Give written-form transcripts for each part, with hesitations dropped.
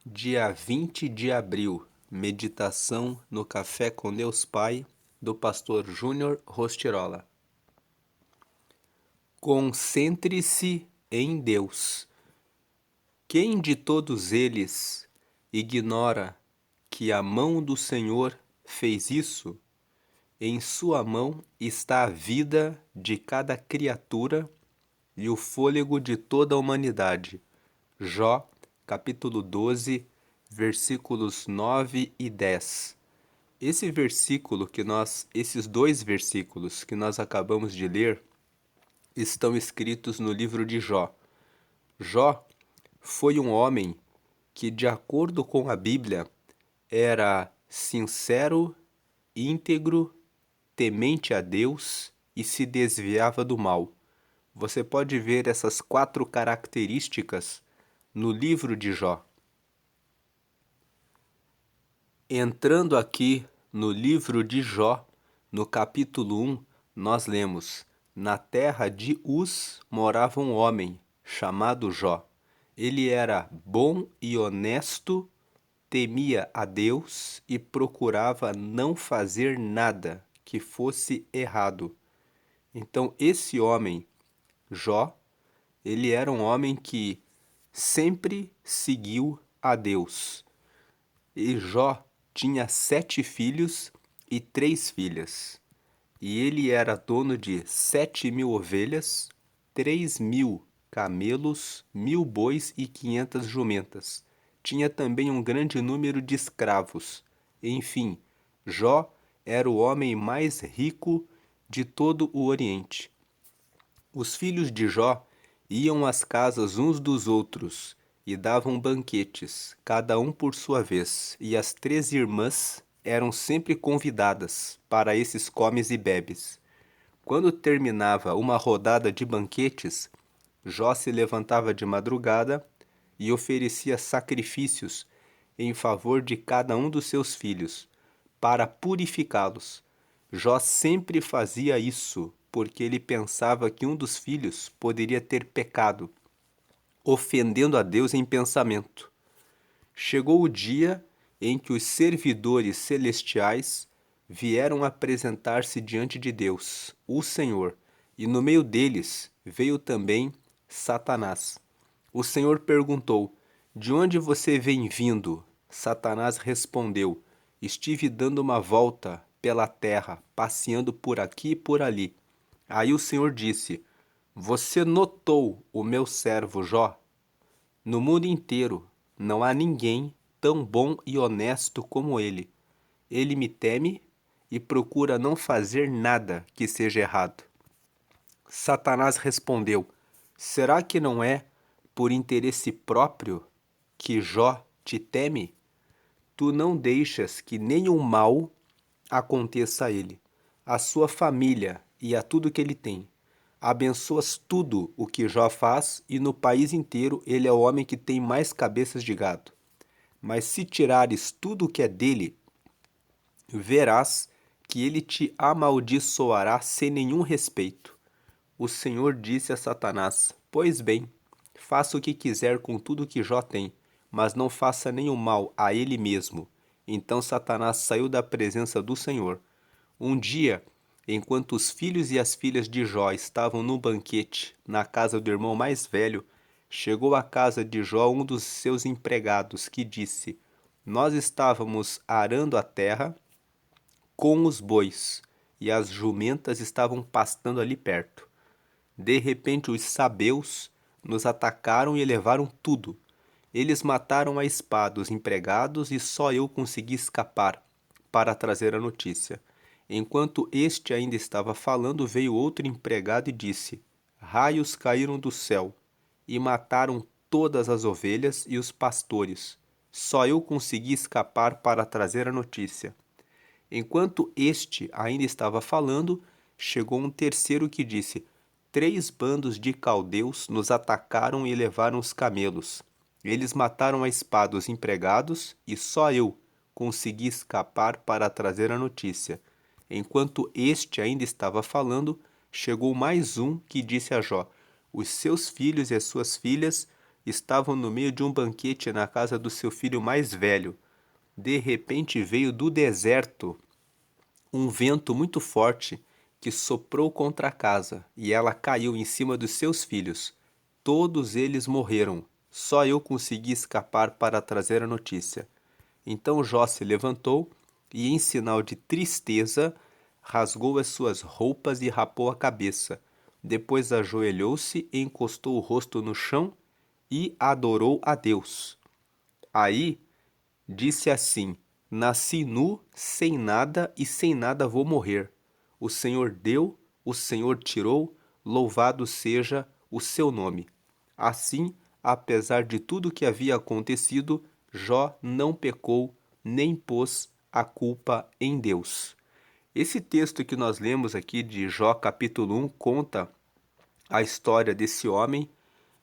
Dia 20 de abril, meditação no Café com Deus Pai, do pastor Júnior Rostirola. Concentre-se em Deus. Quem de todos eles ignora que a mão do Senhor fez isso? Em sua mão está a vida de cada criatura e o fôlego de toda a humanidade. Jó, capítulo 12, versículos 9 e 10. Esses dois versículos que nós acabamos de ler, estão escritos no livro de Jó. Jó foi um homem que, de acordo com a Bíblia, era sincero, íntegro, temente a Deus e se desviava do mal. Você pode ver essas 4 características no livro de Jó. Entrando aqui no livro de Jó, no capítulo 1, nós lemos: Na terra de Uz morava um homem chamado Jó. Ele era bom e honesto, temia a Deus e procurava não fazer nada que fosse errado. Então, esse homem, Jó, ele era um homem que sempre seguiu a Deus. E Jó tinha 7 filhos e 3 filhas. E ele era dono de 7.000 ovelhas, 3.000 camelos, 1.000 bois e 500 jumentas. Tinha também um grande número de escravos. Enfim, Jó era o homem mais rico de todo o Oriente. Os filhos de Jó iam às casas uns dos outros e davam banquetes, cada um por sua vez, e as 3 irmãs eram sempre convidadas para esses comes e bebes. Quando terminava uma rodada de banquetes, Jó se levantava de madrugada e oferecia sacrifícios em favor de cada um dos seus filhos, para purificá-los. Jó sempre fazia isso, porque ele pensava que um dos filhos poderia ter pecado, ofendendo a Deus em pensamento. Chegou o dia em que os servidores celestiais vieram apresentar-se diante de Deus, o Senhor, e no meio deles veio também Satanás. O Senhor perguntou: De onde você vem vindo? Satanás respondeu: Estive dando uma volta pela terra, passeando por aqui e por ali. Aí o Senhor disse: Você notou o meu servo Jó? No mundo inteiro não há ninguém tão bom e honesto como ele. Ele me teme e procura não fazer nada que seja errado. Satanás respondeu: Será que não é por interesse próprio que Jó te teme? Tu não deixas que nenhum mal aconteça a ele, a sua família e a tudo que ele tem. Abençoas tudo o que Jó faz, e no país inteiro ele é o homem que tem mais cabeças de gado. Mas se tirares tudo o que é dele, verás que ele te amaldiçoará sem nenhum respeito. O Senhor disse a Satanás: Pois bem, faça o que quiser com tudo que Jó tem, mas não faça nenhum mal a ele mesmo. Então Satanás saiu da presença do Senhor. Um dia, enquanto os filhos e as filhas de Jó estavam no banquete na casa do irmão mais velho, chegou à casa de Jó um dos seus empregados, que disse: Nós estávamos arando a terra com os bois, e as jumentas estavam pastando ali perto. De repente os sabeus nos atacaram e levaram tudo. Eles mataram a espada os empregados e só eu consegui escapar para trazer a notícia. Enquanto este ainda estava falando, veio outro empregado e disse: Raios caíram do céu e mataram todas as ovelhas e os pastores. Só eu consegui escapar para trazer a notícia. Enquanto este ainda estava falando, chegou um terceiro que disse: 3 bandos de caldeus nos atacaram e levaram os camelos. Eles mataram a espada os empregados e só eu consegui escapar para trazer a notícia. Enquanto este ainda estava falando, chegou mais um que disse a Jó: Os seus filhos e as suas filhas estavam no meio de um banquete na casa do seu filho mais velho. De repente veio do deserto um vento muito forte que soprou contra a casa, e ela caiu em cima dos seus filhos. Todos eles morreram. Só eu consegui escapar para trazer a notícia. Então Jó se levantou e, em sinal de tristeza, rasgou as suas roupas e rapou a cabeça. Depois ajoelhou-se, encostou o rosto no chão e adorou a Deus. Aí disse assim: Nasci nu, sem nada e sem nada vou morrer. O Senhor deu, o Senhor tirou, louvado seja o seu nome. Assim, apesar de tudo que havia acontecido, Jó não pecou nem pôs a culpa em Deus. Esse texto que nós lemos aqui de Jó capítulo 1 conta a história desse homem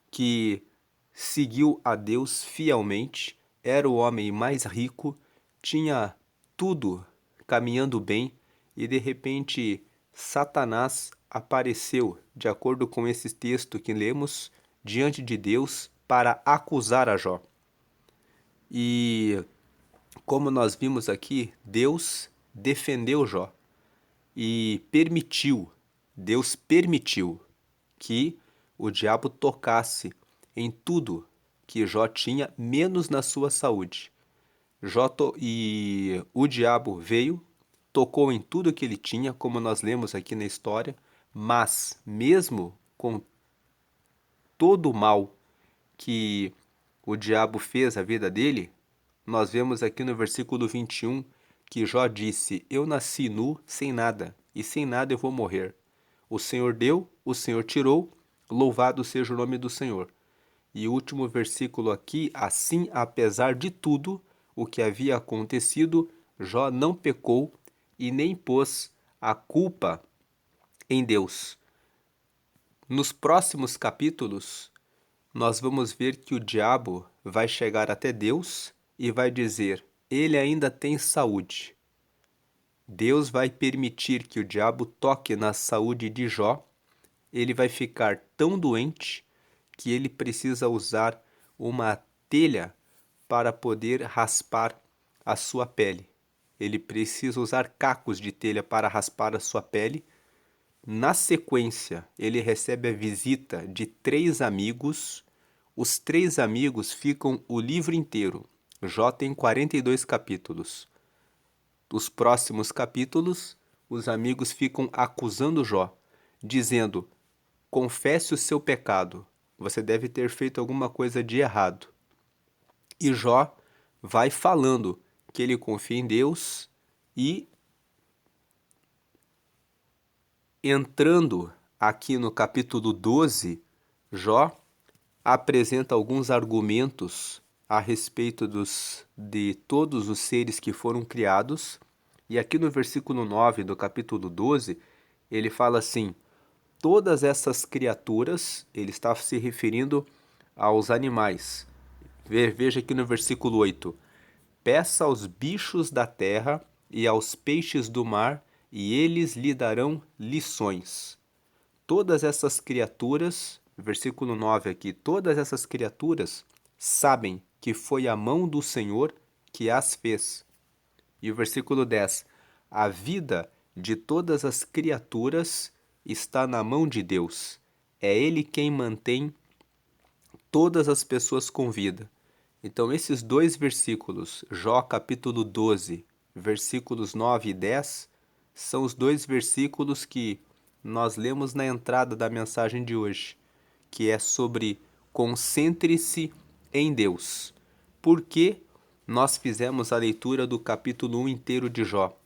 que seguiu a Deus fielmente, era o homem mais rico, tinha tudo caminhando bem e de repente Satanás apareceu, de acordo com esse texto que lemos, diante de Deus para acusar a Jó. E como nós vimos aqui, Deus defendeu Jó e Deus permitiu que o diabo tocasse em tudo que Jó tinha, menos na sua saúde. E o diabo veio, tocou em tudo que ele tinha, como nós lemos aqui na história, mas mesmo com todo o mal que o diabo fez à vida dele, nós vemos aqui no versículo 21 que Jó disse: Eu nasci nu, sem nada, e sem nada eu vou morrer. O Senhor deu, o Senhor tirou, louvado seja o nome do Senhor. E o último versículo aqui: Assim, apesar de tudo o que havia acontecido, Jó não pecou e nem pôs a culpa em Deus. Nos próximos capítulos, nós vamos ver que o diabo vai chegar até Deus e vai dizer: ele ainda tem saúde. Deus vai permitir que o diabo toque na saúde de Jó. Ele vai ficar tão doente que ele precisa usar uma telha para poder raspar a sua pele. Ele precisa usar cacos de telha para raspar a sua pele. Na sequência, ele recebe a visita de 3 amigos. Os 3 amigos ficam o livro inteiro. Jó tem 42 capítulos. Os próximos capítulos, os amigos ficam acusando Jó, dizendo: confesse o seu pecado, você deve ter feito alguma coisa de errado. E Jó vai falando que ele confia em Deus e, entrando aqui no capítulo 12, Jó apresenta alguns argumentos a respeito de todos os seres que foram criados. E aqui no versículo 9 do capítulo 12, ele fala assim: todas essas criaturas, ele está se referindo aos animais. Veja aqui no versículo 8: peça aos bichos da terra e aos peixes do mar, e eles lhe darão lições. Todas essas criaturas, versículo 9 aqui, todas essas criaturas sabem que foi a mão do Senhor que as fez. E o versículo 10: a vida de todas as criaturas está na mão de Deus. É Ele quem mantém todas as pessoas com vida. Então, esses 2 versículos, Jó capítulo 12, versículos 9 e 10, são os 2 versículos que nós lemos na entrada da mensagem de hoje, que é sobre concentre-se em Deus. Por que nós fizemos a leitura do capítulo 1 inteiro de Jó?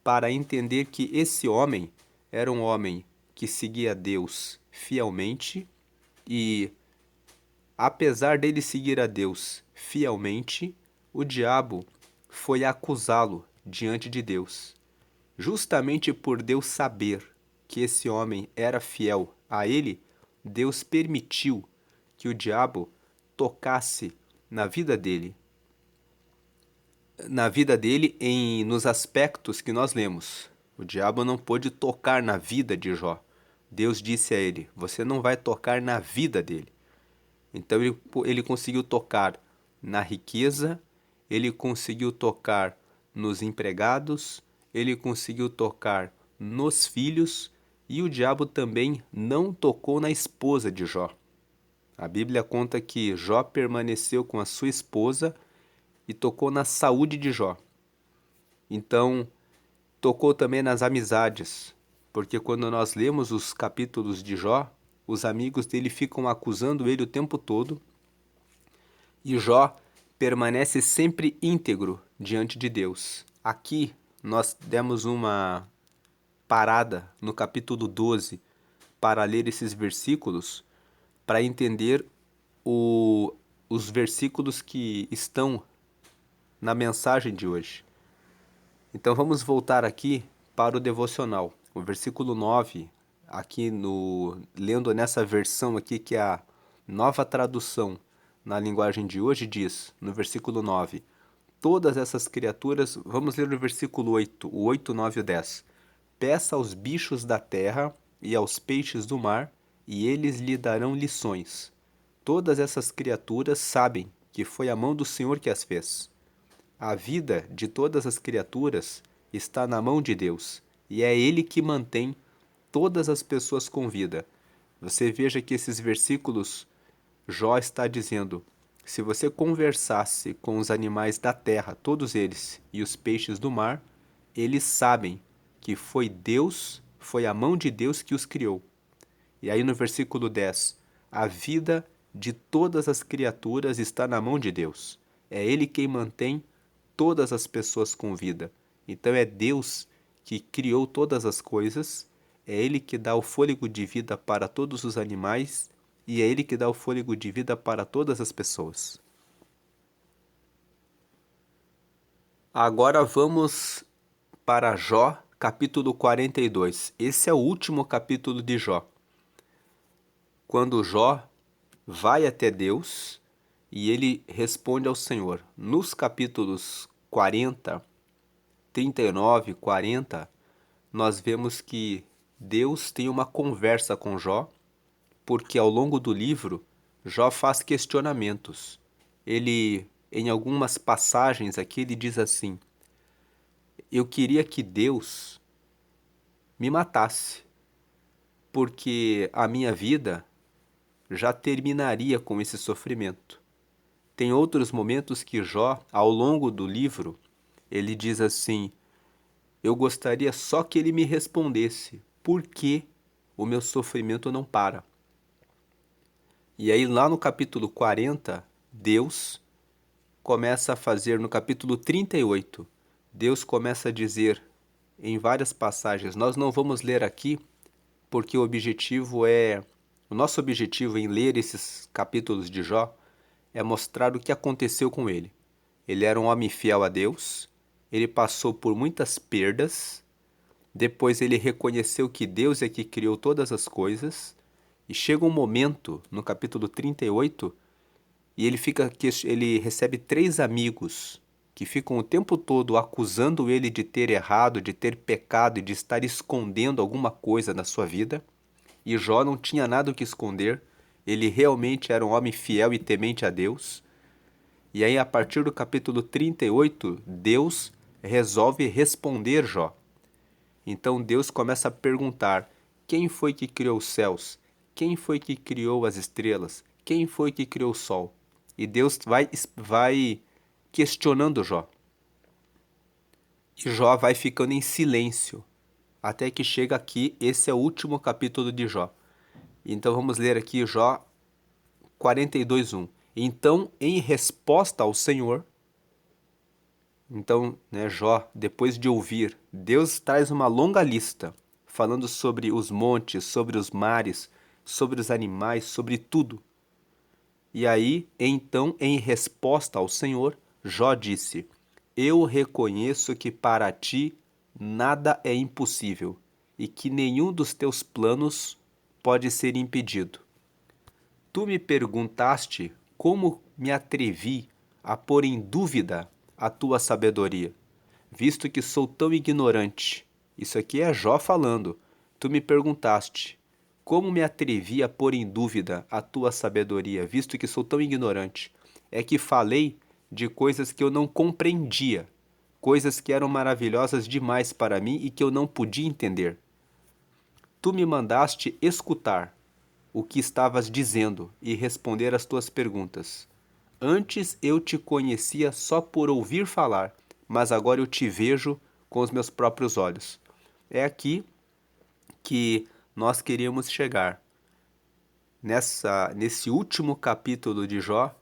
Para entender que esse homem era um homem que seguia Deus fielmente e, apesar dele seguir a Deus fielmente, o diabo foi acusá-lo diante de Deus. Justamente por Deus saber que esse homem era fiel a ele, Deus permitiu que o diabo tocasse na vida dele. Nos aspectos que nós lemos. O diabo não pôde tocar na vida de Jó. Deus disse a ele: você não vai tocar na vida dele. Então ele conseguiu tocar na riqueza, ele conseguiu tocar nos empregados, ele conseguiu tocar nos filhos, e o diabo também não tocou na esposa de Jó. A Bíblia conta que Jó permaneceu com a sua esposa e tocou na saúde de Jó. Então, tocou também nas amizades, porque quando nós lemos os capítulos de Jó, os amigos dele ficam acusando ele o tempo todo, e Jó permanece sempre íntegro diante de Deus. Aqui nós demos uma parada no capítulo 12 para ler esses versículos, para entender os versículos que estão na mensagem de hoje. Então vamos voltar aqui para o devocional. O versículo 9, aqui lendo nessa versão aqui que é a Nova Tradução na linguagem de hoje, diz, no versículo 9, todas essas criaturas, vamos ler o versículo 8, o 8, 9 e o 10. Peça aos bichos da terra e aos peixes do mar, e eles lhe darão lições. Todas essas criaturas sabem que foi a mão do Senhor que as fez. A vida de todas as criaturas está na mão de Deus, e é Ele que mantém todas as pessoas com vida. Você veja que esses versículos, Jó está dizendo, se você conversasse com os animais da terra, todos eles, e os peixes do mar, eles sabem que foi Deus, foi a mão de Deus que os criou. E aí no versículo 10, a vida de todas as criaturas está na mão de Deus. É Ele quem mantém todas as pessoas com vida. Então é Deus que criou todas as coisas, é Ele que dá o fôlego de vida para todos os animais e é Ele que dá o fôlego de vida para todas as pessoas. Agora vamos para Jó, capítulo 42. Esse é o último capítulo de Jó. Quando Jó vai até Deus e ele responde ao Senhor. Nos capítulos 40, 39, 40, nós vemos que Deus tem uma conversa com Jó, porque ao longo do livro, Jó faz questionamentos. Ele, em algumas passagens aqui, ele diz assim, eu queria que Deus me matasse, porque a minha vida já terminaria com esse sofrimento. Tem outros momentos que Jó, ao longo do livro, ele diz assim, eu gostaria só que ele me respondesse por que o meu sofrimento não para. E aí lá no capítulo 40, Deus começa a fazer, no capítulo 38, Deus começa a dizer em várias passagens, nós não vamos ler aqui, porque o nosso objetivo em ler esses capítulos de Jó é mostrar o que aconteceu com ele. Ele era um homem fiel a Deus, ele passou por muitas perdas, depois ele reconheceu que Deus é que criou todas as coisas, e chega um momento, no capítulo 38, e ele recebe 3 amigos que ficam o tempo todo acusando ele de ter errado, de ter pecado e de estar escondendo alguma coisa na sua vida. E Jó não tinha nada o que esconder, ele realmente era um homem fiel e temente a Deus. E aí, a partir do capítulo 38, Deus resolve responder Jó. Então Deus começa a perguntar, quem foi que criou os céus? Quem foi que criou as estrelas? Quem foi que criou o sol? E Deus vai questionando Jó. E Jó vai ficando em silêncio, até que chega aqui, esse é o último capítulo de Jó. Então vamos ler aqui Jó 42:1. Então, em resposta ao Senhor, então, Jó, depois de ouvir, Deus traz uma longa lista, falando sobre os montes, sobre os mares, sobre os animais, sobre tudo. E aí, então, em resposta ao Senhor, Jó disse, eu reconheço que para ti nada é impossível e que nenhum dos teus planos pode ser impedido. Tu me perguntaste como me atrevi a pôr em dúvida a tua sabedoria, visto que sou tão ignorante. Isso aqui é Jó falando. Tu me perguntaste, Como me atrevi a pôr em dúvida a tua sabedoria, visto que sou tão ignorante? É que falei de coisas que eu não compreendia, coisas que eram maravilhosas demais para mim e que eu não podia entender. Tu me mandaste escutar o que estavas dizendo e responder às tuas perguntas. Antes eu te conhecia só por ouvir falar, mas agora eu te vejo com os meus próprios olhos. É aqui que nós queríamos chegar. Nesse último capítulo de Jó,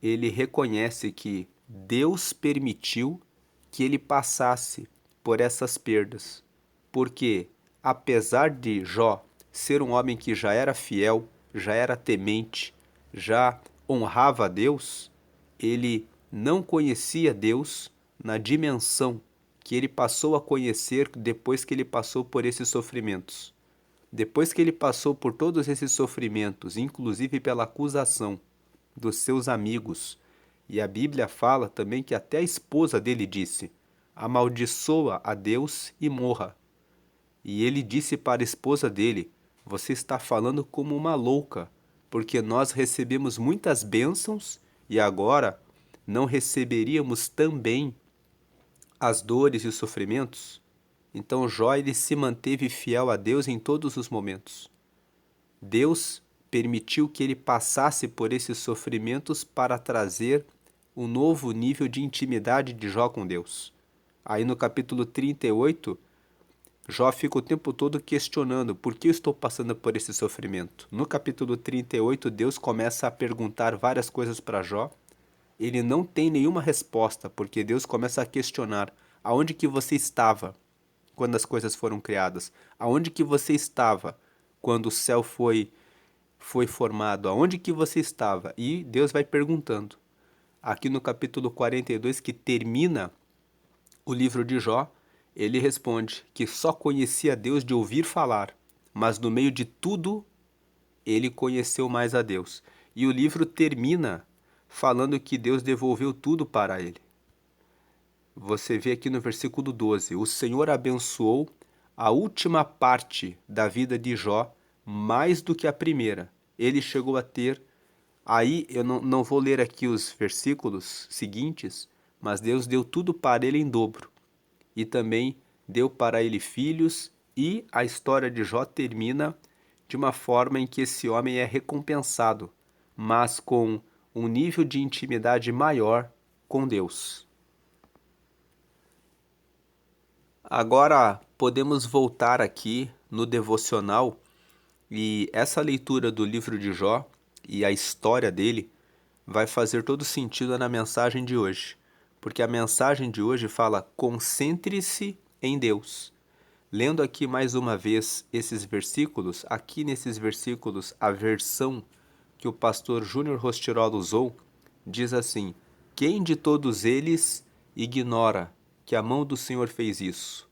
ele reconhece que Deus permitiu que ele passasse por essas perdas, porque apesar de Jó ser um homem que já era fiel, já era temente, já honrava a Deus, ele não conhecia Deus na dimensão que ele passou a conhecer depois que ele passou por esses sofrimentos. Depois que ele passou por todos esses sofrimentos, inclusive pela acusação dos seus amigos, e a Bíblia fala também que até a esposa dele disse: amaldiçoa a Deus e morra. E ele disse para a esposa dele: você está falando como uma louca, porque nós recebemos muitas bênçãos e agora não receberíamos também as dores e os sofrimentos? Então Jó ele se manteve fiel a Deus em todos os momentos. Deus permitiu que ele passasse por esses sofrimentos para trazer um novo nível de intimidade de Jó com Deus. Aí no capítulo 38, Jó fica o tempo todo questionando por que eu estou passando por esse sofrimento. No capítulo 38, Deus começa a perguntar várias coisas para Jó. Ele não tem nenhuma resposta, porque Deus começa a questionar: aonde que você estava quando as coisas foram criadas? Aonde que você estava quando o céu foi formado? Aonde que você estava? E Deus vai perguntando. Aqui no capítulo 42, que termina o livro de Jó, ele responde que só conhecia Deus de ouvir falar, mas no meio de tudo ele conheceu mais a Deus. E o livro termina falando que Deus devolveu tudo para ele. Você vê aqui no versículo 12: o Senhor abençoou a última parte da vida de Jó mais do que a primeira. Ele chegou a ter. Aí eu não vou ler aqui os versículos seguintes, mas Deus deu tudo para ele em dobro. E também deu para ele filhos, e a história de Jó termina de uma forma em que esse homem é recompensado, mas com um nível de intimidade maior com Deus. Agora podemos voltar aqui no devocional, e essa leitura do livro de Jó e a história dele vai fazer todo sentido na mensagem de hoje, porque a mensagem de hoje fala: concentre-se em Deus. Lendo aqui mais uma vez esses versículos, aqui nesses versículos a versão que o pastor Júnior Rostirola usou diz assim: quem de todos eles ignora que a mão do Senhor fez isso?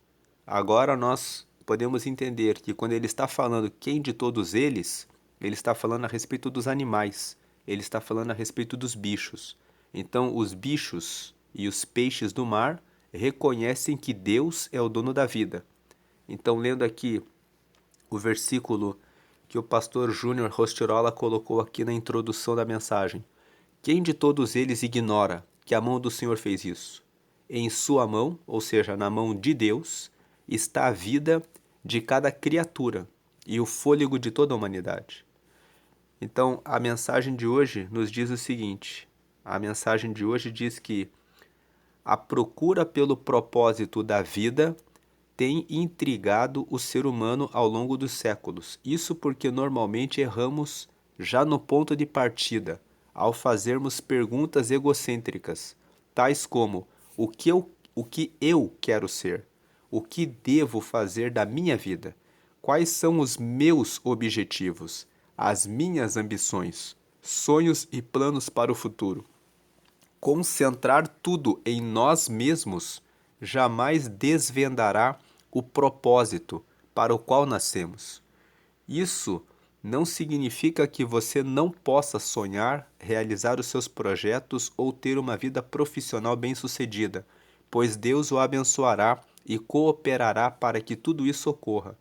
Agora nós podemos entender que quando ele está falando quem de todos eles, ele está falando a respeito dos animais, ele está falando a respeito dos bichos. Então os bichos e os peixes do mar reconhecem que Deus é o dono da vida. Então, lendo aqui o versículo que o pastor Júnior Rostirola colocou aqui na introdução da mensagem: quem de todos eles ignora que a mão do Senhor fez isso? Em sua mão, ou seja, na mão de Deus, está a vida de cada criatura e o fôlego de toda a humanidade. Então, a mensagem de hoje nos diz o seguinte: a mensagem de hoje diz que a procura pelo propósito da vida tem intrigado o ser humano ao longo dos séculos. Isso porque normalmente erramos já no ponto de partida, ao fazermos perguntas egocêntricas, tais como: o que eu quero ser? O que devo fazer da minha vida? Quais são os meus objetivos, as minhas ambições, sonhos e planos para o futuro? Concentrar tudo em nós mesmos jamais desvendará o propósito para o qual nascemos. Isso não significa que você não possa sonhar, realizar os seus projetos ou ter uma vida profissional bem-sucedida, pois Deus o abençoará e cooperará para que tudo isso ocorra.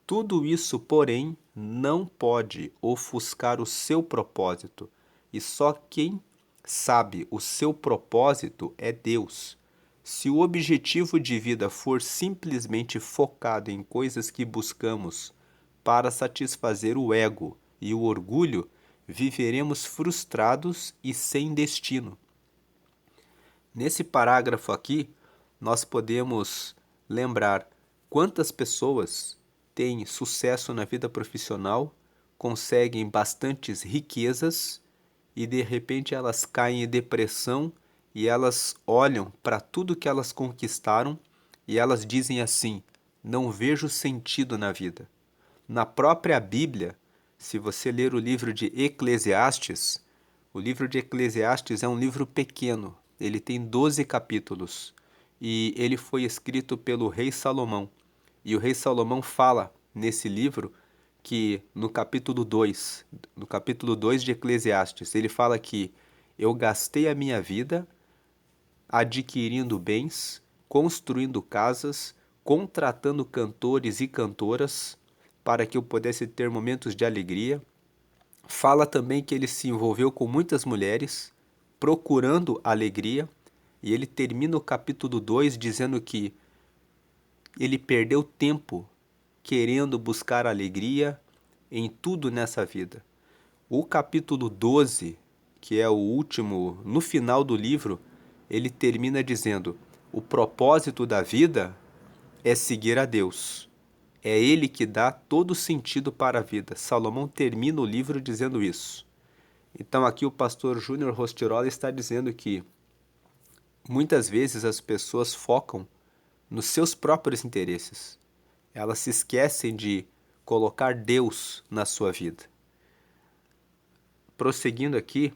Tudo isso, porém, não pode ofuscar o seu propósito. E só quem sabe o seu propósito é Deus. Se o objetivo de vida for simplesmente focado em coisas que buscamos para satisfazer o ego e o orgulho, viveremos frustrados e sem destino. Nesse parágrafo aqui, nós podemos lembrar quantas pessoas têm sucesso na vida profissional, conseguem bastantes riquezas e de repente elas caem em depressão e elas olham para tudo que elas conquistaram e elas dizem assim: não vejo sentido na vida. Na própria Bíblia, se você ler o livro de Eclesiastes, o livro de Eclesiastes é um livro pequeno, ele tem 12 capítulos e ele foi escrito pelo rei Salomão. E o rei Salomão fala nesse livro que no capítulo 2 de Eclesiastes, ele fala que eu gastei a minha vida adquirindo bens, construindo casas, contratando cantores e cantoras para que eu pudesse ter momentos de alegria. Fala também que ele se envolveu com muitas mulheres, procurando alegria, e ele termina o capítulo 2 dizendo que ele perdeu tempo querendo buscar alegria em tudo nessa vida. O capítulo 12, que é o último, no final do livro, ele termina dizendo: o propósito da vida é seguir a Deus. É Ele que dá todo sentido para a vida. Salomão termina o livro dizendo isso. Então aqui o pastor Júnior Rostirola está dizendo que muitas vezes as pessoas focam nos seus próprios interesses. Elas se esquecem de colocar Deus na sua vida. Prosseguindo aqui,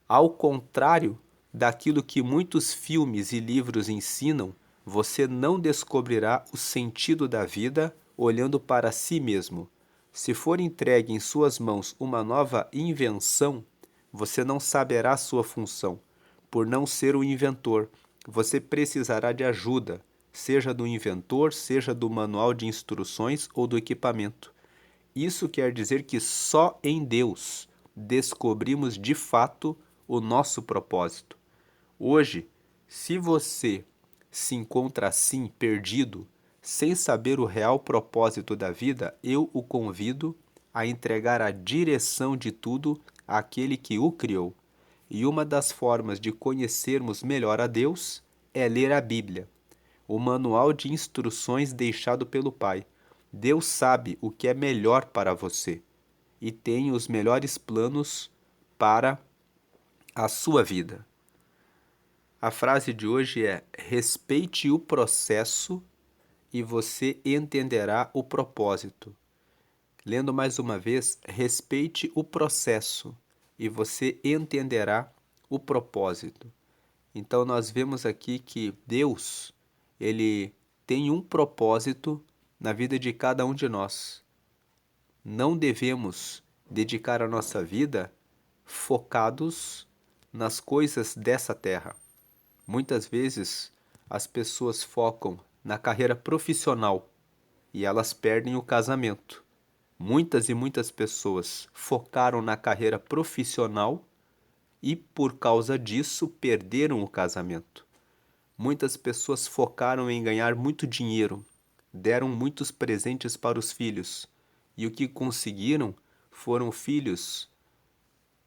ao contrário daquilo que muitos filmes e livros ensinam, você não descobrirá o sentido da vida olhando para si mesmo. Se for entregue em suas mãos uma nova invenção, você não saberá sua função. Por não ser o inventor, você precisará de ajuda, seja do inventor, seja do manual de instruções ou do equipamento. Isso quer dizer que só em Deus descobrimos de fato o nosso propósito. Hoje, se você se encontra assim, perdido, sem saber o real propósito da vida, eu o convido a entregar a direção de tudo àquele que o criou. E uma das formas de conhecermos melhor a Deus é ler a Bíblia, o manual de instruções deixado pelo Pai. Deus sabe o que é melhor para você e tem os melhores planos para a sua vida. A frase de hoje é: respeite o processo e você entenderá o propósito. Lendo mais uma vez, respeite o processo e você entenderá o propósito. Então nós vemos aqui que Deus, ele tem um propósito na vida de cada um de nós. Não devemos dedicar a nossa vida focados nas coisas dessa terra. Muitas vezes as pessoas focam na carreira profissional e elas perdem o casamento. Muitas e muitas pessoas focaram na carreira profissional e, por causa disso, perderam o casamento. Muitas pessoas focaram em ganhar muito dinheiro, deram muitos presentes para os filhos, e o que conseguiram foram filhos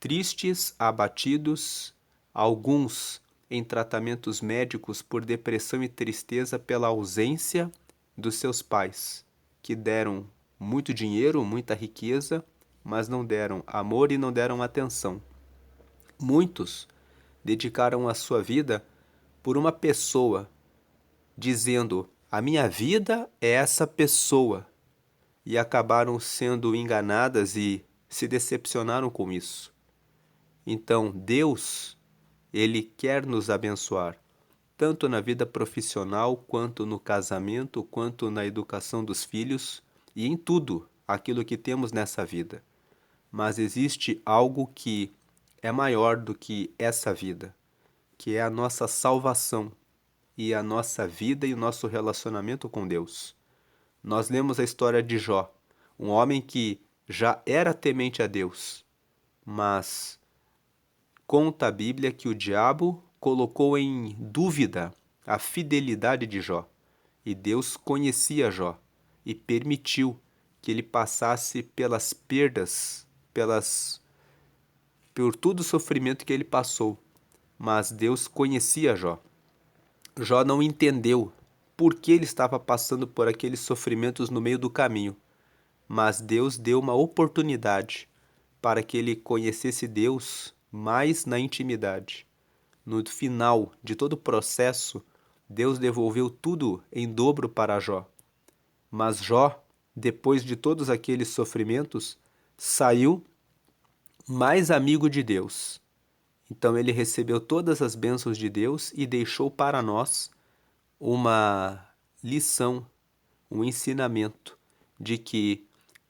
tristes, abatidos, alguns em tratamentos médicos por depressão e tristeza pela ausência dos seus pais, que deram muito dinheiro, muita riqueza, mas não deram amor e não deram atenção. Muitos dedicaram a sua vida por uma pessoa, dizendo: a minha vida é essa pessoa, e acabaram sendo enganadas e se decepcionaram com isso. Então, Deus, Ele quer nos abençoar, tanto na vida profissional, quanto no casamento, quanto na educação dos filhos e em tudo aquilo que temos nessa vida. Mas existe algo que é maior do que essa vida, que é a nossa salvação e a nossa vida e o nosso relacionamento com Deus. Nós lemos a história de Jó, um homem que já era temente a Deus, mas conta a Bíblia que o diabo colocou em dúvida a fidelidade de Jó. E Deus conhecia Jó e permitiu que ele passasse pelas perdas, por todo o sofrimento que ele passou. Mas Deus conhecia Jó. Jó não entendeu por que ele estava passando por aqueles sofrimentos no meio do caminho. Mas Deus deu uma oportunidade para que ele conhecesse Deus mais na intimidade. No final de todo o processo, Deus devolveu tudo em dobro para Jó. Mas Jó, depois de todos aqueles sofrimentos, saiu mais amigo de Deus. Então ele recebeu todas as bênçãos de Deus e deixou para nós uma lição, um ensinamento de que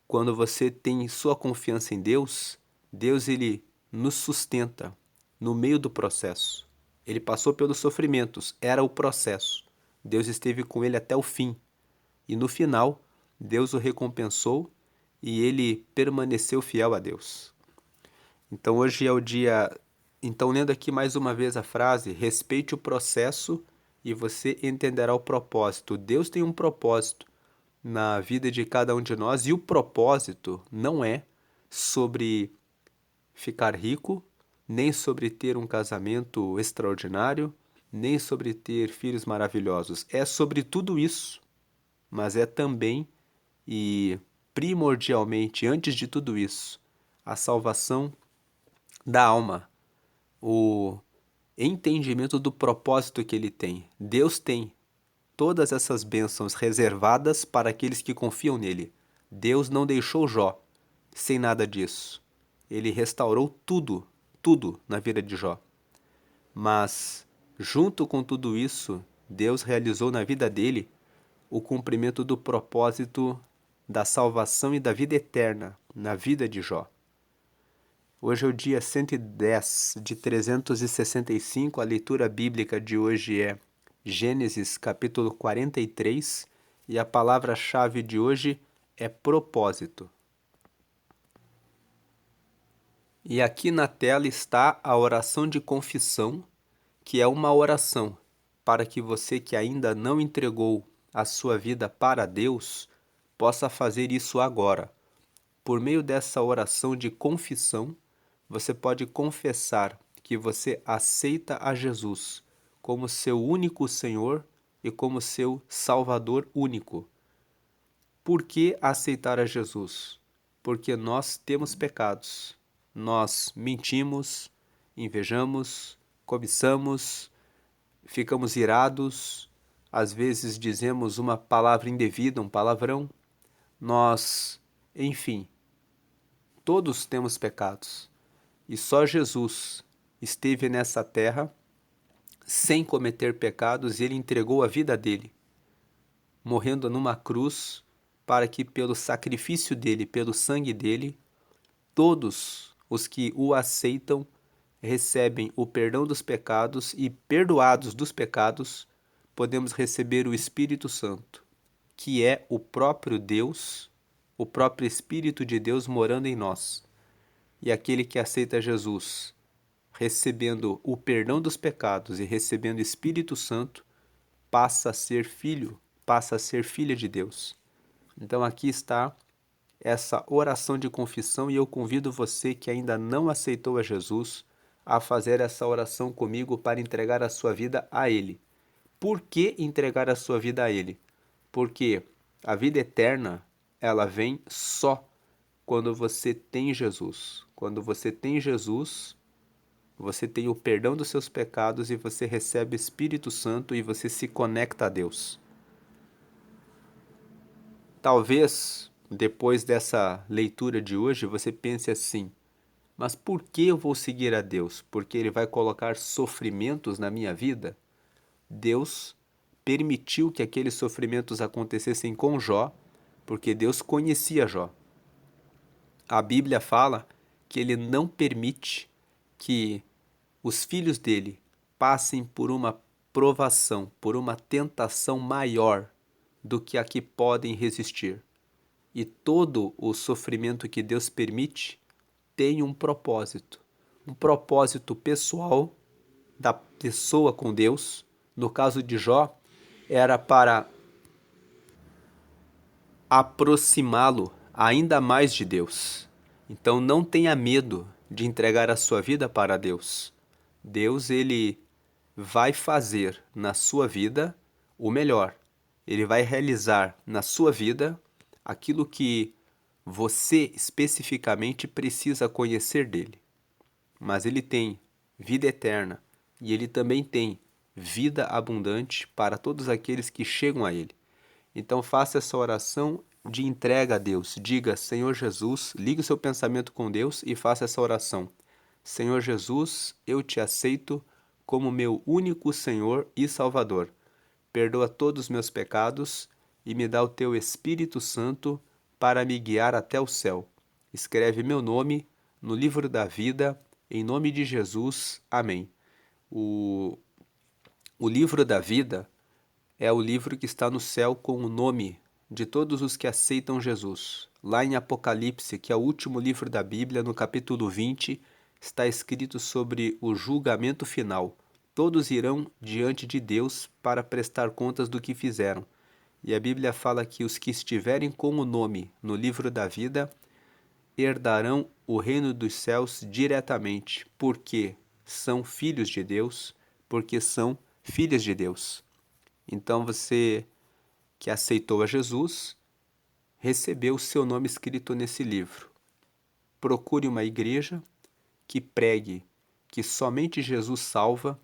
quando você tem sua confiança em Deus, Deus ele nos sustenta no meio do processo. Ele passou pelos sofrimentos, era o processo. Deus esteve com ele até o fim. E no final, Deus o recompensou e ele permaneceu fiel a Deus. Então hoje é o dia. Então, lendo aqui mais uma vez a frase: respeite o processo e você entenderá o propósito. Deus tem um propósito na vida de cada um de nós, e o propósito não é sobre ficar rico, nem sobre ter um casamento extraordinário, nem sobre ter filhos maravilhosos. É sobre tudo isso, mas é também e primordialmente, antes de tudo isso, a salvação da alma, o entendimento do propósito que ele tem. Deus tem todas essas bênçãos reservadas para aqueles que confiam nele. Deus não deixou Jó sem nada disso. Ele restaurou tudo, tudo na vida de Jó. Mas, junto com tudo isso, Deus realizou na vida dele o cumprimento do propósito da salvação e da vida eterna na vida de Jó. Hoje é o dia 110 de 365, a leitura bíblica de hoje é Gênesis capítulo 43 e a palavra-chave de hoje é propósito. E aqui na tela está a oração de confissão, que é uma oração para que você que ainda não entregou a sua vida para Deus possa fazer isso agora. Por meio dessa oração de confissão, você pode confessar que você aceita a Jesus como seu único Senhor e como seu Salvador único. Por que aceitar a Jesus? Porque nós temos pecados. Nós mentimos, invejamos, cobiçamos, ficamos irados, às vezes dizemos uma palavra indevida, um palavrão. Nós, enfim, todos temos pecados. E só Jesus esteve nessa terra sem cometer pecados e ele entregou a vida dele, morrendo numa cruz, para que pelo sacrifício dele, pelo sangue dele, todos os que o aceitam recebem o perdão dos pecados e, perdoados dos pecados, podemos receber o Espírito Santo, que é o próprio Deus, o próprio Espírito de Deus morando em nós. E aquele que aceita Jesus, recebendo o perdão dos pecados e recebendo o Espírito Santo, passa a ser filho, passa a ser filha de Deus. Então aqui está essa oração de confissão e eu convido você que ainda não aceitou a Jesus a fazer essa oração comigo para entregar a sua vida a Ele. Por que entregar a sua vida a Ele? Porque a vida eterna, ela vem só quando você tem Jesus. Quando você tem Jesus, você tem o perdão dos seus pecados e você recebe o Espírito Santo e você se conecta a Deus. Talvez, depois dessa leitura de hoje, você pense assim: mas por que eu vou seguir a Deus? Porque Ele vai colocar sofrimentos na minha vida? Deus permitiu que aqueles sofrimentos acontecessem com Jó, porque Deus conhecia Jó. A Bíblia fala que Ele não permite que os filhos dele passem por uma provação, por uma tentação maior do que a que podem resistir. E todo o sofrimento que Deus permite tem um propósito pessoal da pessoa com Deus. No caso de Jó, era para aproximá-lo ainda mais de Deus. Então não tenha medo de entregar a sua vida para Deus. Deus, ele vai fazer na sua vida o melhor. Ele vai realizar na sua vida aquilo que você especificamente precisa conhecer dele. Mas ele tem vida eterna e ele também tem vida abundante para todos aqueles que chegam a ele. Então faça essa oração de entrega a Deus. Diga: Senhor Jesus, ligue o seu pensamento com Deus e faça essa oração. Senhor Jesus, eu te aceito como meu único Senhor e Salvador. Perdoa todos os meus pecados e me dá o teu Espírito Santo para me guiar até o céu. Escreve meu nome no livro da vida, em nome de Jesus. Amém. O livro da vida é o livro que está no céu com o nome de todos os que aceitam Jesus. Lá em Apocalipse, que é o último livro da Bíblia, no capítulo 20, está escrito sobre o julgamento final. Todos irão diante de Deus para prestar contas do que fizeram. E a Bíblia fala que os que estiverem com o nome no livro da vida herdarão o reino dos céus diretamente, porque são filhos de Deus, porque são filhas de Deus. Então você que aceitou a Jesus, recebeu o seu nome escrito nesse livro. Procure uma igreja que pregue que somente Jesus salva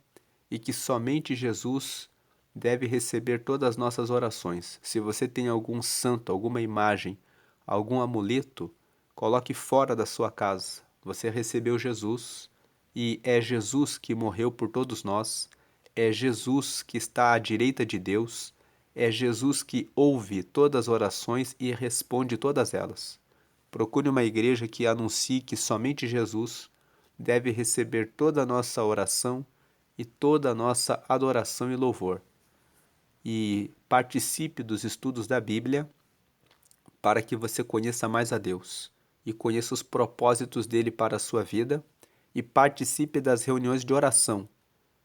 e que somente Jesus deve receber todas as nossas orações. Se você tem algum santo, alguma imagem, algum amuleto, coloque fora da sua casa. Você recebeu Jesus e é Jesus que morreu por todos nós, é Jesus que está à direita de Deus, é Jesus que ouve todas as orações e responde todas elas. Procure uma igreja que anuncie que somente Jesus deve receber toda a nossa oração e toda a nossa adoração e louvor. E participe dos estudos da Bíblia para que você conheça mais a Deus e conheça os propósitos dele para a sua vida e participe das reuniões de oração.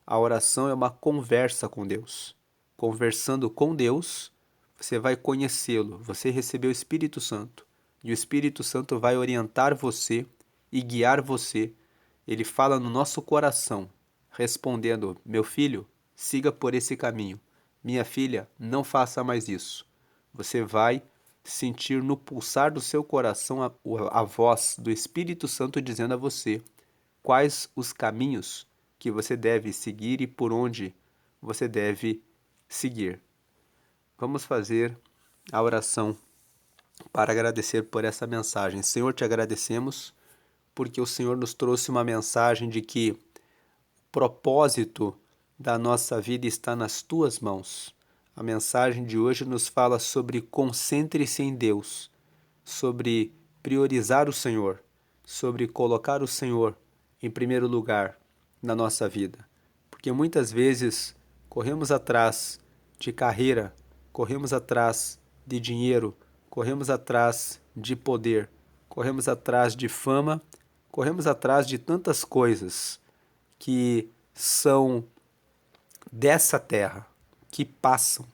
A oração é uma conversa com Deus. Conversando com Deus, você vai conhecê-lo, você recebeu o Espírito Santo e o Espírito Santo vai orientar você e guiar você. Ele fala no nosso coração, respondendo: meu filho, siga por esse caminho. Minha filha, não faça mais isso. Você vai sentir no pulsar do seu coração a voz do Espírito Santo dizendo a você quais os caminhos que você deve seguir e por onde você deve seguir. Vamos fazer a oração para agradecer por essa mensagem. Senhor, te agradecemos porque o Senhor nos trouxe uma mensagem de que o propósito da nossa vida está nas tuas mãos. A mensagem de hoje nos fala sobre concentre-se em Deus, sobre priorizar o Senhor, sobre colocar o Senhor em primeiro lugar na nossa vida. Porque muitas vezes corremos atrás de carreira, corremos atrás de dinheiro, corremos atrás de poder, corremos atrás de fama, corremos atrás de tantas coisas que são dessa terra, que passam,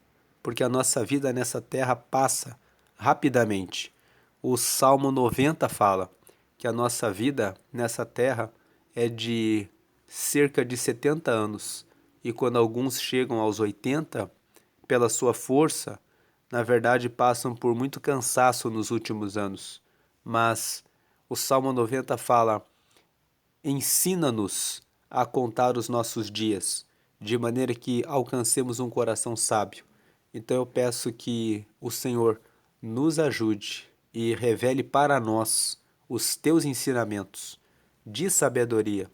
porque a nossa vida nessa terra passa rapidamente. O Salmo 90 fala que a nossa vida nessa terra é de cerca de 70 anos, e quando alguns chegam aos 80, pela sua força, na verdade passam por muito cansaço nos últimos anos. Mas o Salmo 90 fala: ensina-nos a contar os nossos dias, de maneira que alcancemos um coração sábio. Então eu peço que o Senhor nos ajude e revele para nós os teus ensinamentos de sabedoria,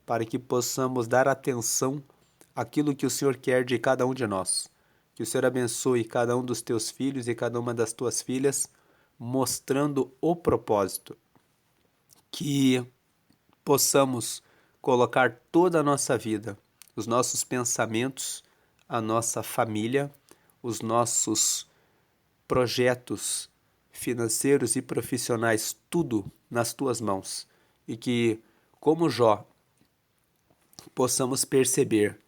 para que possamos dar atenção àquilo que o Senhor quer de cada um de nós. Que o Senhor abençoe cada um dos teus filhos e cada uma das tuas filhas, mostrando o propósito. Que possamos colocar toda a nossa vida, os nossos pensamentos, a nossa família, os nossos projetos financeiros e profissionais, tudo nas tuas mãos. E que, como Jó, possamos perceber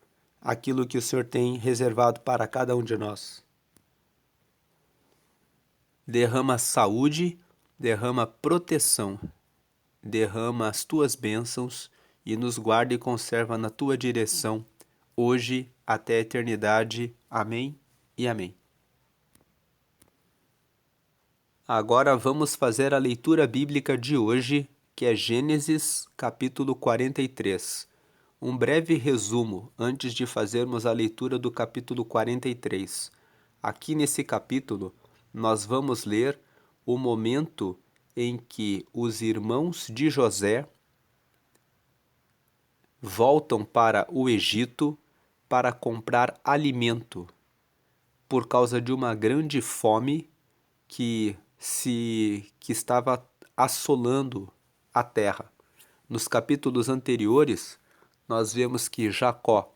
aquilo que o Senhor tem reservado para cada um de nós. Derrama saúde, derrama proteção, derrama as tuas bênçãos e nos guarda e conserva na tua direção, hoje até a eternidade. Amém e amém. Agora vamos fazer a leitura bíblica de hoje, que é Gênesis capítulo 43. Um breve resumo antes de fazermos a leitura do capítulo 43. Aqui nesse capítulo, nós vamos ler o momento em que os irmãos de José voltam para o Egito para comprar alimento por causa de uma grande fome que estava assolando a terra. Nos capítulos anteriores, nós vemos que Jacó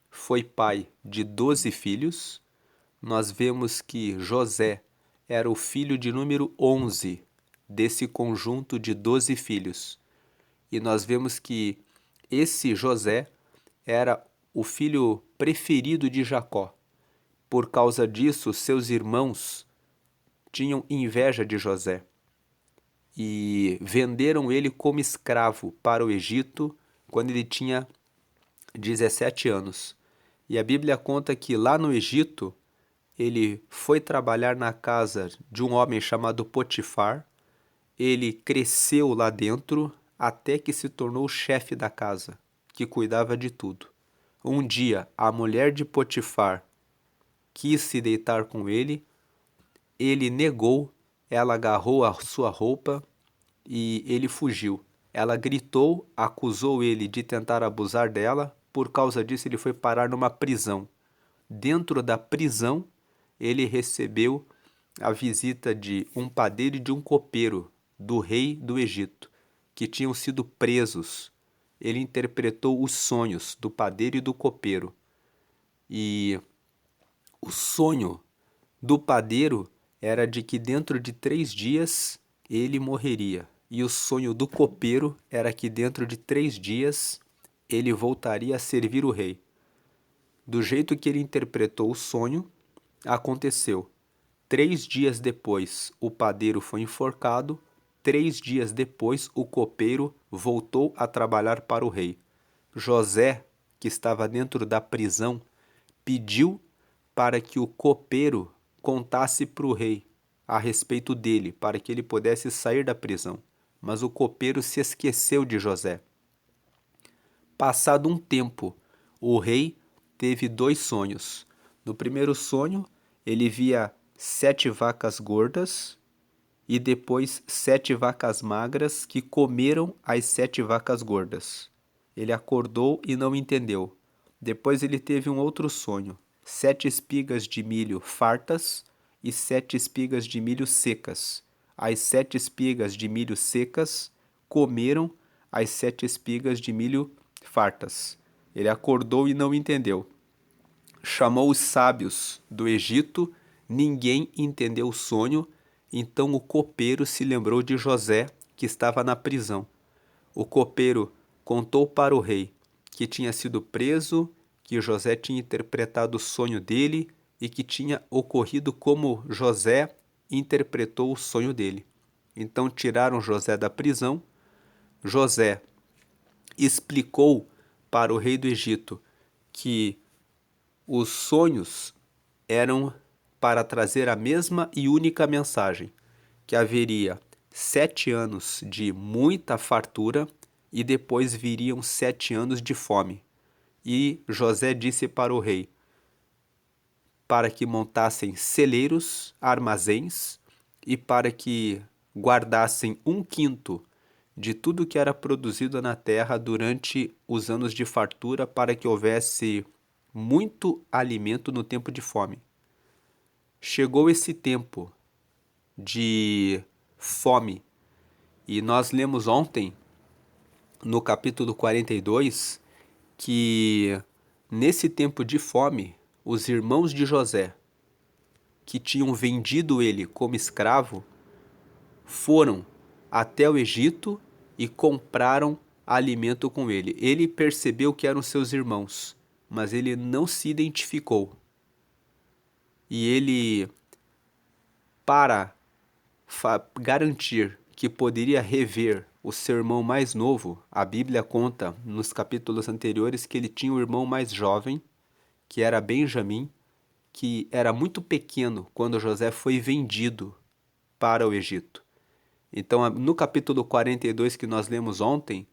foi pai de 12 filhos. Nós vemos que José era o filho de número 11 desse conjunto de 12 filhos. E nós vemos que esse José era o filho preferido de Jacó. Por causa disso, seus irmãos tinham inveja de José e venderam ele como escravo para o Egito quando ele tinha 17 anos. E a Bíblia conta que lá no Egito ele foi trabalhar na casa de um homem chamado Potifar. Ele cresceu lá dentro até que se tornou o chefe da casa, que cuidava de tudo. Um dia, a mulher de Potifar quis se deitar com ele negou, ela agarrou a sua roupa e ele fugiu. Ela gritou, acusou ele de tentar abusar dela, por causa disso ele foi parar numa prisão. Dentro da prisão, ele recebeu a visita de um padeiro e de um copeiro do rei do Egito, que tinham sido presos. Ele interpretou os sonhos do padeiro e do copeiro. E o sonho do padeiro era de que dentro de 3 dias ele morreria. E o sonho do copeiro era que dentro de 3 dias ele voltaria a servir o rei. Do jeito que ele interpretou o sonho, aconteceu. 3 dias depois, o padeiro foi enforcado. 3 dias depois, o copeiro voltou a trabalhar para o rei. José, que estava dentro da prisão, pediu para que o copeiro contasse para o rei a respeito dele, para que ele pudesse sair da prisão. Mas o copeiro se esqueceu de José. Passado um tempo, o rei teve 2 sonhos. No primeiro sonho, ele via 7 vacas gordas e depois 7 vacas magras que comeram as 7 vacas gordas. Ele acordou e não entendeu. Depois ele teve um outro sonho: 7 espigas de milho fartas e 7 espigas de milho secas. As 7 espigas de milho secas comeram as 7 espigas de milho fartas. Ele acordou e não entendeu. Chamou os sábios do Egito, ninguém entendeu o sonho, então o copeiro se lembrou de José, que estava na prisão. O copeiro contou para o rei que tinha sido preso, que José tinha interpretado o sonho dele e que tinha ocorrido como José interpretou o sonho dele. Então tiraram José da prisão. José explicou para o rei do Egito que os sonhos eram para trazer a mesma e única mensagem, que haveria 7 anos de muita fartura e depois viriam 7 anos de fome. E José disse para o rei para que montassem celeiros, armazéns e para que guardassem 1/5 de tudo que era produzido na terra durante os anos de fartura, para que houvesse muito alimento no tempo de fome. Chegou esse tempo de fome e nós lemos ontem, no capítulo 42, que nesse tempo de fome, os irmãos de José, que tinham vendido ele como escravo, foram até o Egito e compraram alimento com ele. Ele percebeu que eram seus irmãos, mas ele não se identificou. E ele, para garantir que poderia rever o seu irmão mais novo, a Bíblia conta nos capítulos anteriores que ele tinha um irmão mais jovem, que era Benjamim, que era muito pequeno quando José foi vendido para o Egito. Então, no capítulo 42 que nós lemos ontem,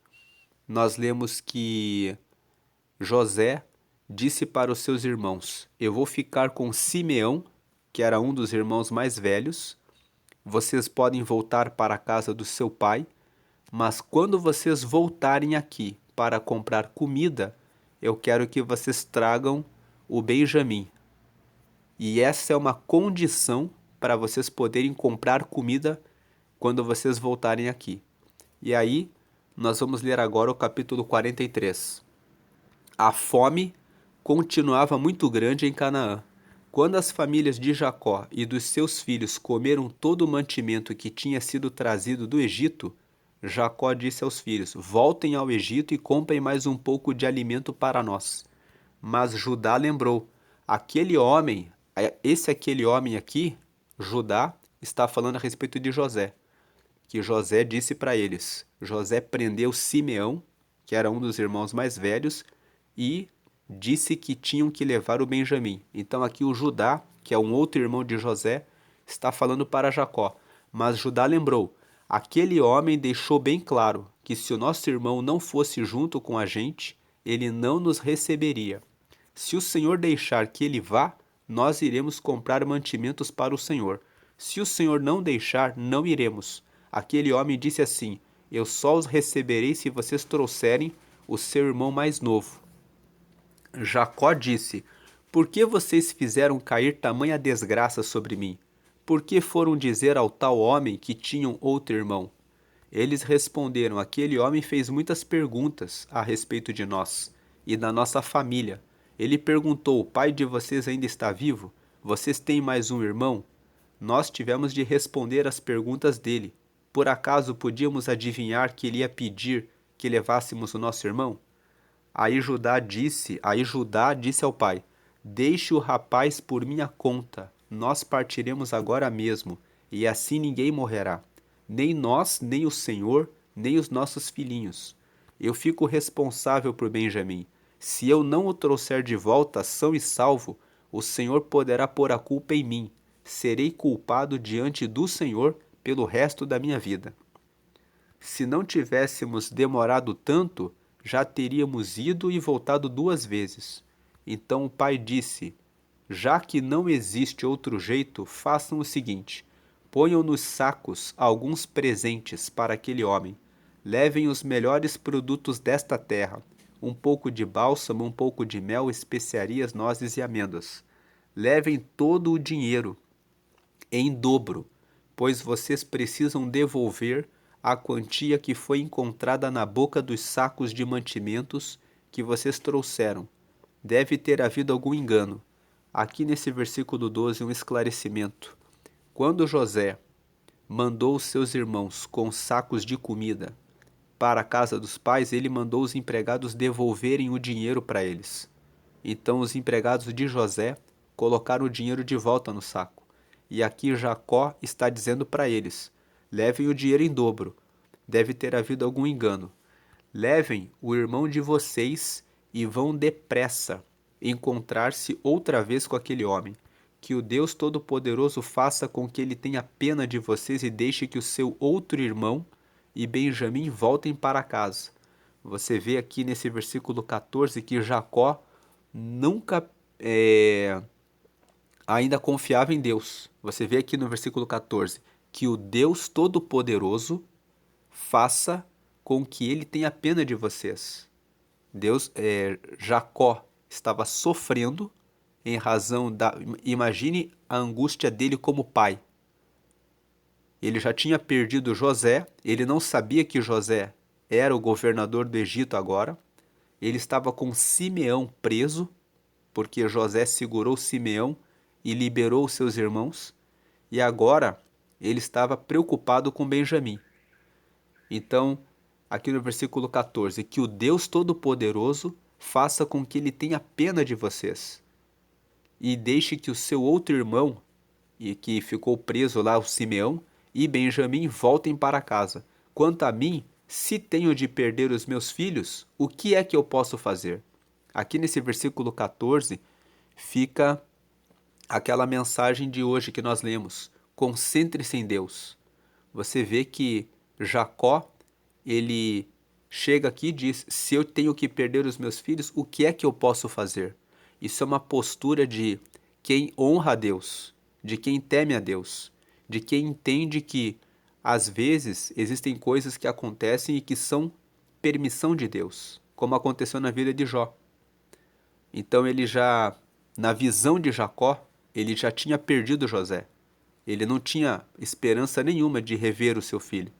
nós lemos que José disse para os seus irmãos: eu vou ficar com Simeão, que era um dos irmãos mais velhos. Vocês podem voltar para a casa do seu pai, mas quando vocês voltarem aqui para comprar comida, eu quero que vocês tragam o Benjamim. E essa é uma condição para vocês poderem comprar comida quando vocês voltarem aqui. E aí, nós vamos ler agora o capítulo 43. A fome continuava muito grande em Canaã. Quando as famílias de Jacó e dos seus filhos comeram todo o mantimento que tinha sido trazido do Egito, Jacó disse aos filhos: voltem ao Egito e comprem mais um pouco de alimento para nós. Mas Judá lembrou: aquele homem, aquele homem aqui, Judá, está falando a respeito de José, que José disse para eles. José prendeu Simeão, que era um dos irmãos mais velhos, e disse que tinham que levar o Benjamim. Então aqui o Judá, que é um outro irmão de José, está falando para Jacó. Mas Judá lembrou: aquele homem deixou bem claro que se o nosso irmão não fosse junto com a gente, ele não nos receberia. Se o Senhor deixar que ele vá, nós iremos comprar mantimentos para o Senhor. Se o Senhor não deixar, não iremos. Aquele homem disse assim: eu só os receberei se vocês trouxerem o seu irmão mais novo. Jacó disse: por que vocês fizeram cair tamanha desgraça sobre mim? Por que foram dizer ao tal homem que tinham outro irmão? Eles responderam: aquele homem fez muitas perguntas a respeito de nós e da nossa família. Ele perguntou: o pai de vocês ainda está vivo? Vocês têm mais um irmão? Nós tivemos de responder às perguntas dele. Por acaso podíamos adivinhar que ele ia pedir que levássemos o nosso irmão? Aí Judá disse ao pai: deixe o rapaz por minha conta. Nós partiremos agora mesmo, e assim ninguém morrerá. Nem nós, nem o Senhor, nem os nossos filhinhos. Eu fico responsável por Benjamim. Se eu não o trouxer de volta são e salvo, o Senhor poderá pôr a culpa em mim. Serei culpado diante do Senhor pelo resto da minha vida. Se não tivéssemos demorado tanto, já teríamos ido e voltado 2 vezes. Então o pai disse: já que não existe outro jeito, façam o seguinte: ponham nos sacos alguns presentes para aquele homem. Levem os melhores produtos desta terra: um pouco de bálsamo, um pouco de mel, especiarias, nozes e amêndoas. Levem todo o dinheiro em dobro, pois vocês precisam devolver a quantia que foi encontrada na boca dos sacos de mantimentos que vocês trouxeram. Deve ter havido algum engano. Aqui nesse versículo 12, um esclarecimento. Quando José mandou os seus irmãos com sacos de comida para a casa dos pais, ele mandou os empregados devolverem o dinheiro para eles. Então os empregados de José colocaram o dinheiro de volta no saco. E aqui Jacó está dizendo para eles: levem o dinheiro em dobro. Deve ter havido algum engano. Levem o irmão de vocês e vão depressa encontrar-se outra vez com aquele homem. Que o Deus Todo-Poderoso faça com que ele tenha pena de vocês e deixe que o seu outro irmão e Benjamim voltem para casa. Você vê aqui nesse versículo 14 que Jacó nunca ainda confiava em Deus. Você vê aqui no versículo 14 que o Deus Todo-Poderoso faça com que ele tenha pena de vocês. Jacó estava sofrendo em razão da... Imagine a angústia dele como pai. Ele já tinha perdido José, ele não sabia que José era o governador do Egito agora. Ele estava com Simeão preso, porque José segurou Simeão e liberou os seus irmãos. E agora ele estava preocupado com Benjamim. Então, aqui no versículo 14, que o Deus Todo-Poderoso faça com que ele tenha pena de vocês e deixe que o seu outro irmão, e que ficou preso lá, o Simeão, e Benjamim voltem para casa. Quanto a mim, se tenho de perder os meus filhos, o que é que eu posso fazer? Aqui nesse versículo 14 fica aquela mensagem de hoje que nós lemos: concentre-se em Deus. Você vê que Jacó, ele chega aqui e diz: se eu tenho que perder os meus filhos, o que é que eu posso fazer? Isso é uma postura de quem honra a Deus, de quem teme a Deus, de quem entende que às vezes existem coisas que acontecem e que são permissão de Deus, como aconteceu na vida de Jó. Então ele já, na visão de Jacó, ele já tinha perdido José. Ele não tinha esperança nenhuma de rever o seu filho.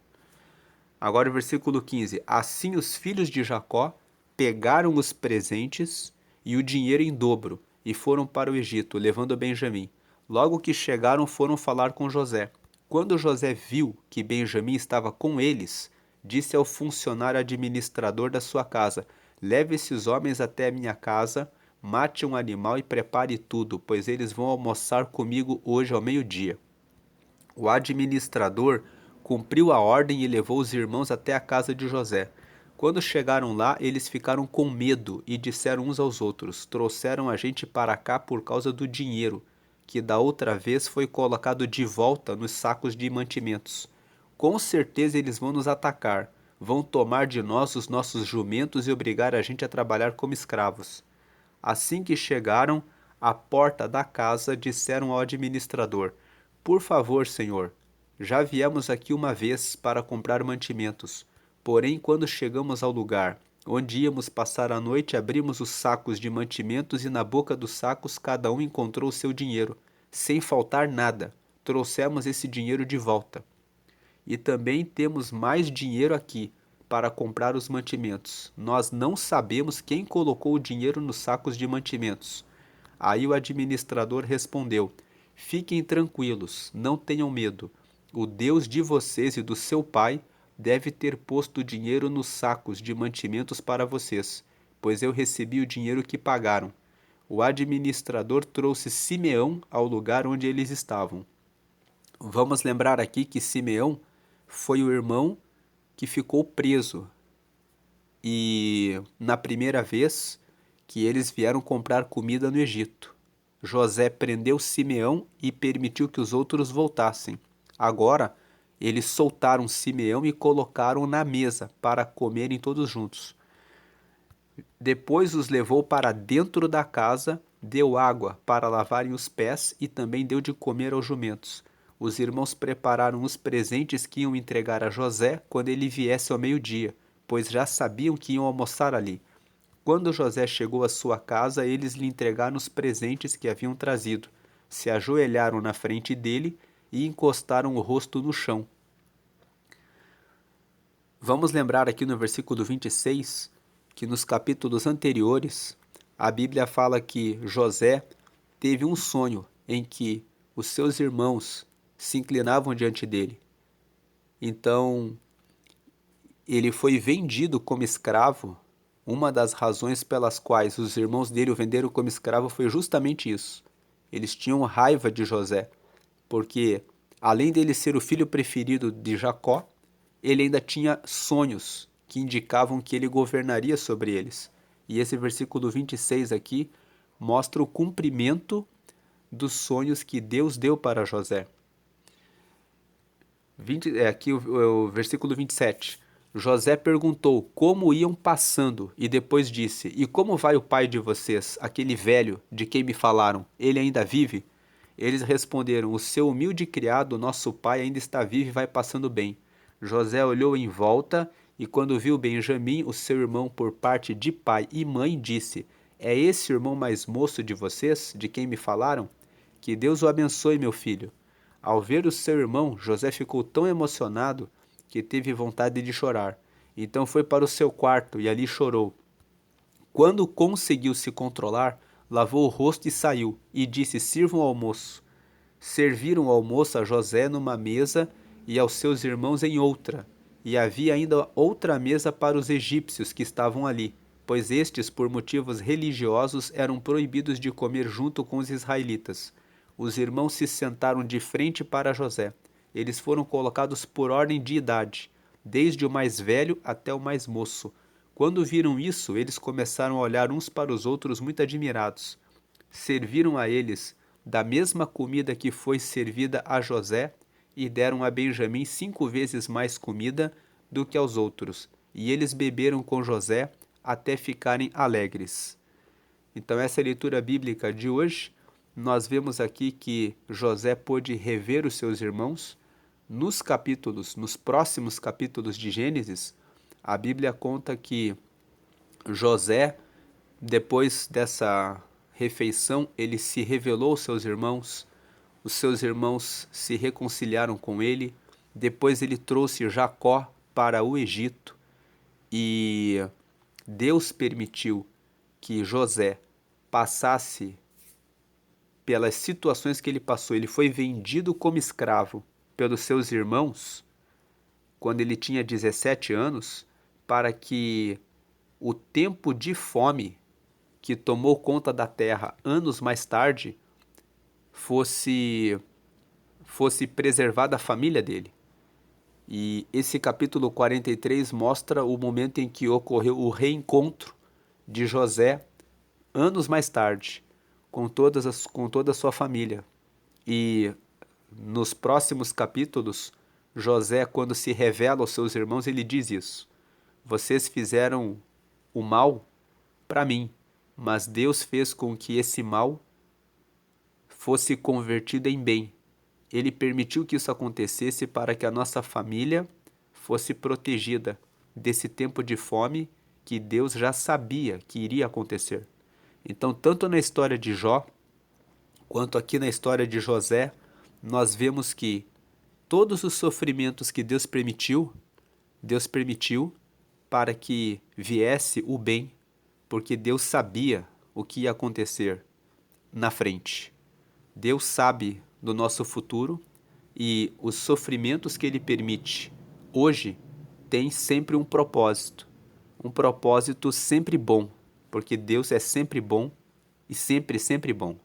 Agora o versículo 15. Assim os filhos de Jacó pegaram os presentes e o dinheiro em dobro e foram para o Egito, levando Benjamim. Logo que chegaram, foram falar com José. Quando José viu que Benjamim estava com eles, disse ao funcionário administrador da sua casa: leve esses homens até a minha casa, mate um animal e prepare tudo, pois eles vão almoçar comigo hoje ao meio-dia. O administrador cumpriu a ordem e levou os irmãos até a casa de José. Quando chegaram lá, eles ficaram com medo e disseram uns aos outros: trouxeram a gente para cá por causa do dinheiro, que da outra vez foi colocado de volta nos sacos de mantimentos. Com certeza eles vão nos atacar, vão tomar de nós os nossos jumentos e obrigar a gente a trabalhar como escravos. Assim que chegaram à porta da casa, disseram ao administrador: por favor, senhor, já viemos aqui uma vez para comprar mantimentos. Porém, quando chegamos ao lugar onde íamos passar a noite, abrimos os sacos de mantimentos e na boca dos sacos cada um encontrou o seu dinheiro, sem faltar nada. Trouxemos esse dinheiro de volta. E também temos mais dinheiro aqui para comprar os mantimentos. Nós não sabemos quem colocou o dinheiro nos sacos de mantimentos. Aí o administrador respondeu: fiquem tranquilos, não tenham medo. O Deus de vocês e do seu pai deve ter posto o dinheiro nos sacos de mantimentos para vocês, pois eu recebi o dinheiro que pagaram. O administrador trouxe Simeão ao lugar onde eles estavam. Vamos lembrar aqui que Simeão foi o irmão que ficou preso. E na primeira vez que eles vieram comprar comida no Egito, José prendeu Simeão e permitiu que os outros voltassem. Agora, eles soltaram Simeão e colocaram na mesa para comerem todos juntos. Depois os levou para dentro da casa, deu água para lavarem os pés e também deu de comer aos jumentos. Os irmãos prepararam os presentes que iam entregar a José quando ele viesse ao meio-dia, pois já sabiam que iam almoçar ali. Quando José chegou à sua casa, eles lhe entregaram os presentes que haviam trazido, se ajoelharam na frente dele e encostaram o rosto no chão. Vamos lembrar aqui no versículo 26 que nos capítulos anteriores a Bíblia fala que José teve um sonho em que os seus irmãos se inclinavam diante dele. Então, ele foi vendido como escravo. Uma das razões pelas quais os irmãos dele o venderam como escravo foi justamente isso. Eles tinham raiva de José, porque além dele ser o filho preferido de Jacó, ele ainda tinha sonhos que indicavam que ele governaria sobre eles. E esse versículo 26 aqui mostra o cumprimento dos sonhos que Deus deu para José. Aqui o versículo 27. José perguntou como iam passando e depois disse: e como vai o pai de vocês, aquele velho de quem me falaram? Ele ainda vive? Eles responderam: o seu humilde criado, nosso pai, ainda está vivo e vai passando bem. José olhou em volta e quando viu Benjamim, o seu irmão por parte de pai e mãe, disse: é esse o irmão mais moço de vocês, de quem me falaram? Que Deus o abençoe, meu filho. Ao ver o seu irmão, José ficou tão emocionado que teve vontade de chorar. Então foi para o seu quarto e ali chorou. Quando conseguiu se controlar, lavou o rosto e saiu, e disse: sirvam o almoço. Serviram o almoço a José numa mesa e aos seus irmãos em outra. E havia ainda outra mesa para os egípcios que estavam ali, pois estes, por motivos religiosos, eram proibidos de comer junto com os israelitas. Os irmãos se sentaram de frente para José. Eles foram colocados por ordem de idade, desde o mais velho até o mais moço. Quando viram isso, eles começaram a olhar uns para os outros muito admirados. Serviram a eles da mesma comida que foi servida a José e deram a Benjamim 5 vezes mais comida do que aos outros. E eles beberam com José até ficarem alegres. Então, essa é a leitura bíblica de hoje. Nós vemos aqui que José pôde rever os seus irmãos. Nos próximos capítulos de Gênesis, a Bíblia conta que José, depois dessa refeição, ele se revelou aos seus irmãos, os seus irmãos se reconciliaram com ele, depois ele trouxe Jacó para o Egito e Deus permitiu que José passasse pelas situações que ele passou. Ele foi vendido como escravo pelos seus irmãos quando ele tinha 17 anos, para que o tempo de fome que tomou conta da terra anos mais tarde fosse preservada a família dele. E esse capítulo 43 mostra o momento em que ocorreu o reencontro de José anos mais tarde com toda a sua família. E nos próximos capítulos, José, quando se revela aos seus irmãos, ele diz isso: vocês fizeram o mal para mim, mas Deus fez com que esse mal fosse convertido em bem. Ele permitiu que isso acontecesse para que a nossa família fosse protegida desse tempo de fome que Deus já sabia que iria acontecer. Então, tanto na história de Jó, quanto aqui na história de José, nós vemos que todos os sofrimentos que Deus permitiu para que viesse o bem, porque Deus sabia o que ia acontecer na frente. Deus sabe do nosso futuro e os sofrimentos que Ele permite hoje têm sempre um propósito sempre bom, porque Deus é sempre bom e sempre, sempre bom.